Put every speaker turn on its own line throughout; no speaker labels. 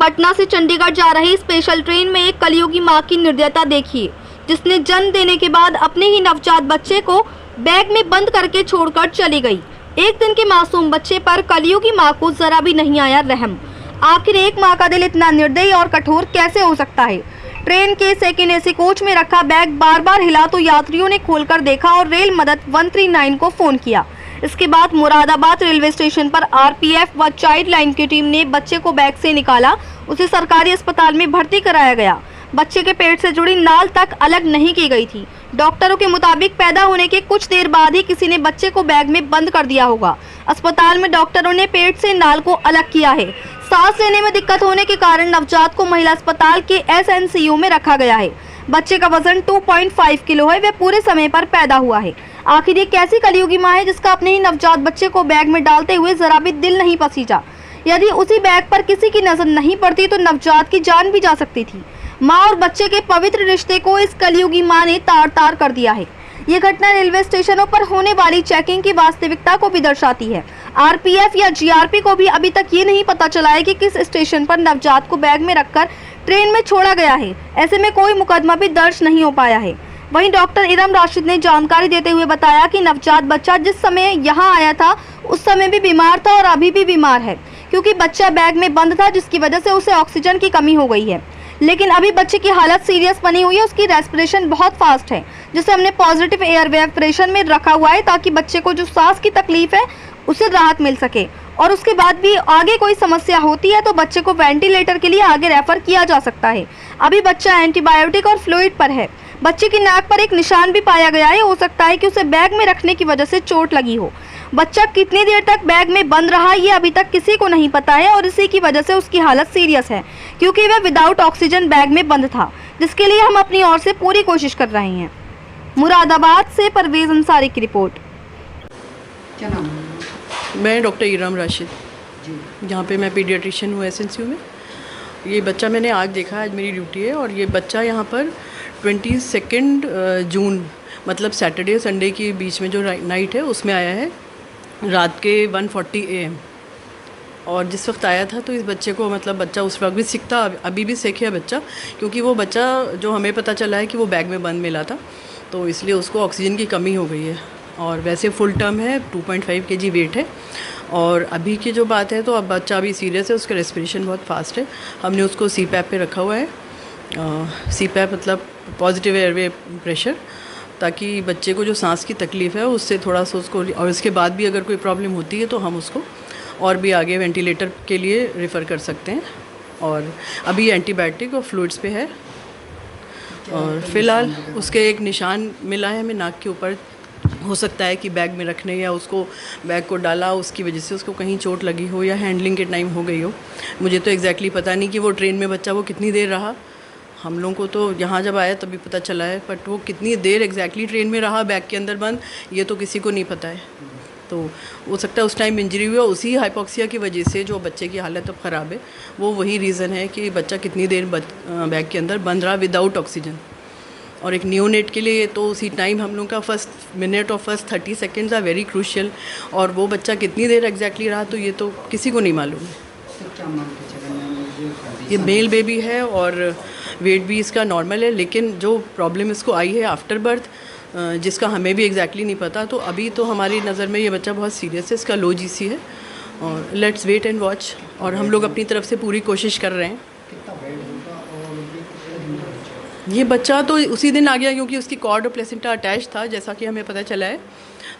पटना से चंडीगढ़ जा रही स्पेशल ट्रेन में एक कलयुगी मां की निर्दयता देखिए, जिसने जन्म देने के बाद अपने ही नवजात बच्चे को बैग में बंद करके छोड़कर चली गई। एक दिन के मासूम बच्चे पर कलयुगी मां को जरा भी नहीं आया रहम। आखिर एक मां का दिल इतना निर्दयी और कठोर कैसे हो सकता है। ट्रेन के सेकेंड एसी कोच में रखा बैग बार बार हिला तो यात्रियों ने खोलकर देखा और रेल मदद 139 को फोन किया। इसके बाद मुरादाबाद रेलवे स्टेशन पर आरपीएफ व चाइल्ड लाइन की टीम ने बच्चे को बैग से निकाला, उसे सरकारी अस्पताल में भर्ती कराया गया। बच्चे के पेट से जुड़ी नाल तक अलग नहीं की गई थी। डॉक्टरों के मुताबिक पैदा होने के कुछ देर बाद ही किसी ने बच्चे को बैग में बंद कर दिया होगा। अस्पताल में डॉक्टरों ने पेट से नाल को अलग किया है। सांस लेने में दिक्कत होने के कारण नवजात को महिला अस्पताल के एसएनसीयू में रखा गया है। बच्चे का वजन 2.5 किलो है। वह पूरे समय पर पैदा हुआ है। आखिर ये कैसी कलयुगी मां है जिसका अपने ही नवजात बच्चे को बैग में डालते हुए जरा भी दिल नहीं पसीजा। यदि उसी बैग पर किसी की नजर नहीं पड़ती तो नवजात की जान भी जा सकती थी। माँ और बच्चे के पवित्र रिश्ते को इस कलयुगी मां ने तार तार कर दिया है। ये घटना रेलवे स्टेशनों पर होने वाली चेकिंग की वास्तविकता को भी दर्शाती है। आरपीएफ या जीआरपी को भी अभी तक ये नहीं पता चला है कि किस स्टेशन पर नवजात को बैग में रखकर ट्रेन में छोड़ा गया है। ऐसे में कोई मुकदमा भी दर्ज नहीं हो पाया है। वहीं डॉक्टर इरम राशिद ने जानकारी देते हुए बताया कि नवजात बच्चा जिस समय यहाँ आया था उस समय भी बीमार था और अभी भी बीमार है, क्योंकि बच्चा बैग में बंद था, जिसकी वजह से उसे ऑक्सीजन की कमी हो गई है। लेकिन अभी बच्चे की हालत सीरियस बनी हुई है। उसकी रेस्पिरेशन बहुत फास्ट है, जिसे हमने पॉजिटिव एयरवे ऑपरेशन में रखा हुआ है ताकि बच्चे को जो सांस की तकलीफ है उसे राहत मिल सके। और उसके बाद भी आगे कोई समस्या होती है तो बच्चे को वेंटिलेटर के लिए आगे रेफर किया जा सकता है। अभी बच्चा एंटीबायोटिक और फ्लूइड पर है। बच्चे की नाक पर एक निशान भी पाया गया है। हो सकता है कि उसे बैग में रखने की वजह से चोट लगी हो। बच्चा कितनी देर तक बैग में बंद रहा ये अभी तक किसी को नहीं पता है और इसी की वजह से उसकी हालत सीरियस है, क्योंकि वह विदाउट ऑक्सीजन बैग में बंद था, जिसके लिए हम अपनी ओर से पूरी कोशिश कर रहे हैं। मुरादाबाद से परवेज अंसारी की रिपोर्ट।
क्या नाम है?
मैं डॉक्टर इरम राशिद, यहाँ पे मैं पीडियाट्रिशियन हूँ एसएनसीयू में। ये बच्चा मैंने आज देखा, आज मेरी ड्यूटी है। और ये बच्चा यहाँ पर 22 जून मतलब सैटरडे संडे के बीच में जो नाइट है उसमें आया है, रात के 1:40 AM। और जिस वक्त आया था तो इस बच्चे को मतलब बच्चा उस वक्त भी सिक था, अभी भी सिक है बच्चा, क्योंकि वो बच्चा जो हमें पता चला है कि वो बैग में बंद मिला था, तो इसलिए उसको ऑक्सीजन की कमी हो गई है। और वैसे फुल टर्म है, 2.5 kg वेट है। और अभी की जो बात है तो अब बच्चा अभी सीरियस है, उसका रेस्पिरेशन बहुत फास्ट है। हमने उसको CPAP पे रखा हुआ है। CPAP मतलब पॉजिटिव एयरवे प्रेशर, ताकि बच्चे को जो सांस की तकलीफ़ है उससे थोड़ा सा उसको, और इसके बाद भी अगर कोई प्रॉब्लम होती है तो हम उसको और भी आगे वेंटिलेटर के लिए रेफ़र कर सकते हैं। और अभी एंटीबायोटिक और फ्लूइड्स पे है। और फिलहाल उसके एक निशान मिला है हमें नाक के ऊपर। हो सकता है कि बैग में रखने या उसको बैग को डाला उसकी वजह से उसको कहीं चोट लगी हो या हैंडलिंग के टाइम हो गई हो। मुझे तो एग्जैक्टली पता नहीं कि वो ट्रेन में बच्चा वो कितनी देर रहा। हम लोगों को तो यहाँ जब आया तभी पता चला है, बट वो कितनी देर एग्जैक्टली ट्रेन में रहा बैग के अंदर बंद, ये तो किसी को नहीं पता है। तो हो सकता है उस टाइम इंजरी हुई, उसी हाइपोक्सिया की वजह से जो बच्चे की हालत अब ख़राब है वो वही रीज़न है कि बच्चा कितनी देर बैग के अंदर बंद रहा विदाउट ऑक्सीजन। और एक न्यूनेट के लिए तो उसी टाइम हम लोग का फर्स्ट मिनट और first 30 seconds are very crucial. और वो बच्चा कितनी देर एग्जैक्टली रहा तो ये तो किसी को नहीं मालूम है। ये मेल बेबी है और वेट भी इसका नॉर्मल है, लेकिन जो प्रॉब्लम इसको आई है आफ्टर बर्थ, जिसका हमें भी एग्जैक्टली नहीं पता, तो अभी तो हमारी नज़र में ये बच्चा बहुत सीरियस है, इसका लो GC है। और लेट्स वेट एंड वॉच। और हम लोग अपनी तरफ से पूरी कोशिश कर रहे हैं। ये बच्चा तो उसी दिन आ गया क्योंकि उसकी कॉर्ड और प्लेसेंटा अटैच था, जैसा कि हमें पता चला है।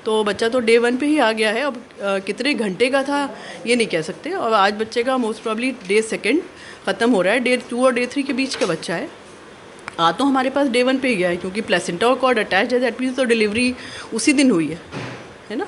तो बच्चा तो डे 1 पे ही आ गया है। अब कितने घंटे का था ये नहीं कह सकते। और आज बच्चे का मोस्ट प्रॉब्ली डे 2 ख़त्म हो रहा है। डे 2 और डे 3 के बीच का बच्चा है। आ तो हमारे पास डे 1 पे ही गया है, क्योंकि प्लेसेंटा और कॉर्ड अटैच है, दैट मीन्स तो डिलीवरी उसी दिन हुई है ना।